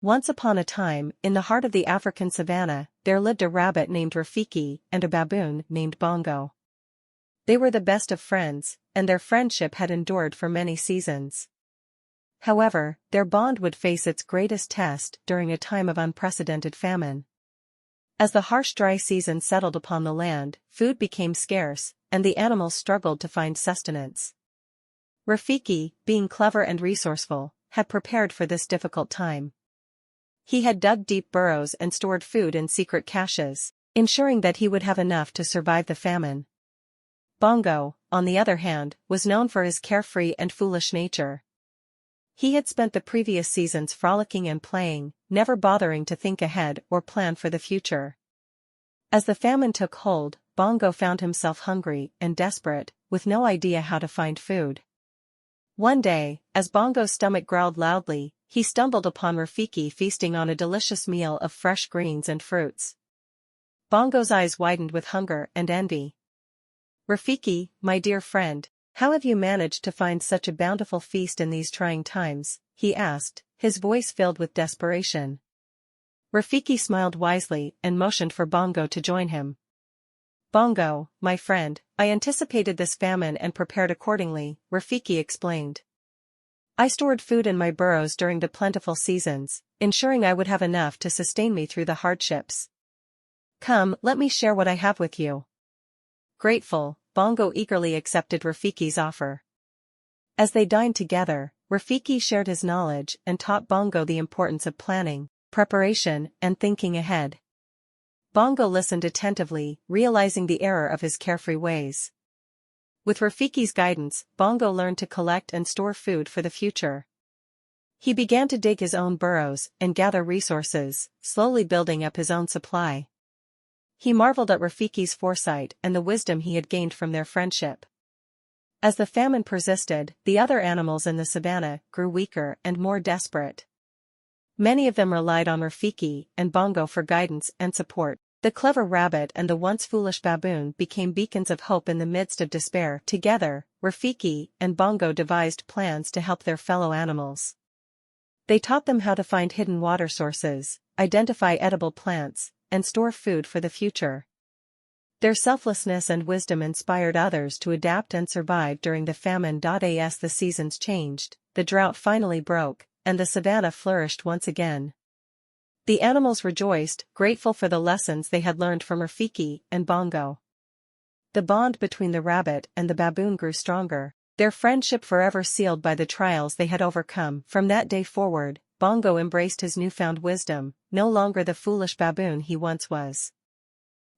Once upon a time, in the heart of the African savanna, there lived a rabbit named Rafiki and a baboon named Bongo. They were the best of friends, and their friendship had endured for many seasons. However, their bond would face its greatest test during a time of unprecedented famine. As the harsh dry season settled upon the land, food became scarce, and the animals struggled to find sustenance. Rafiki, being clever and resourceful, had prepared for this difficult time. He had dug deep burrows and stored food in secret caches, ensuring that he would have enough to survive the famine. Bongo, on the other hand, was known for his carefree and foolish nature. He had spent the previous seasons frolicking and playing, never bothering to think ahead or plan for the future. As the famine took hold, Bongo found himself hungry and desperate, with no idea how to find food. One day, as Bongo's stomach growled loudly, he stumbled upon Rafiki feasting on a delicious meal of fresh greens and fruits. Bongo's eyes widened with hunger and envy. "Rafiki, my dear friend, how have you managed to find such a bountiful feast in these trying times?" he asked, his voice filled with desperation. Rafiki smiled wisely and motioned for Bongo to join him. "Bongo, my friend, I anticipated this famine and prepared accordingly," Rafiki explained. "I stored food in my burrows during the plentiful seasons, ensuring I would have enough to sustain me through the hardships. Come, let me share what I have with you." Grateful, Bongo eagerly accepted Rafiki's offer. As they dined together, Rafiki shared his knowledge and taught Bongo the importance of planning, preparation, and thinking ahead. Bongo listened attentively, realizing the error of his carefree ways. With Rafiki's guidance, Bongo learned to collect and store food for the future. He began to dig his own burrows and gather resources, slowly building up his own supply. He marveled at Rafiki's foresight and the wisdom he had gained from their friendship. As the famine persisted, the other animals in the savanna grew weaker and more desperate. Many of them relied on Rafiki and Bongo for guidance and support. The clever rabbit and the once foolish baboon became beacons of hope in the midst of despair. Together, Rafiki and Bongo devised plans to help their fellow animals. They taught them how to find hidden water sources, identify edible plants, and store food for the future. Their selflessness and wisdom inspired others to adapt and survive during the famine. As the seasons changed, the drought finally broke, and the savanna flourished once again. The animals rejoiced, grateful for the lessons they had learned from Rafiki and Bongo. The bond between the rabbit and the baboon grew stronger, their friendship forever sealed by the trials they had overcome. From that day forward, Bongo embraced his newfound wisdom, no longer the foolish baboon he once was.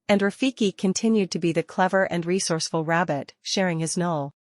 And Rafiki continued to be the clever and resourceful rabbit, sharing his knowledge.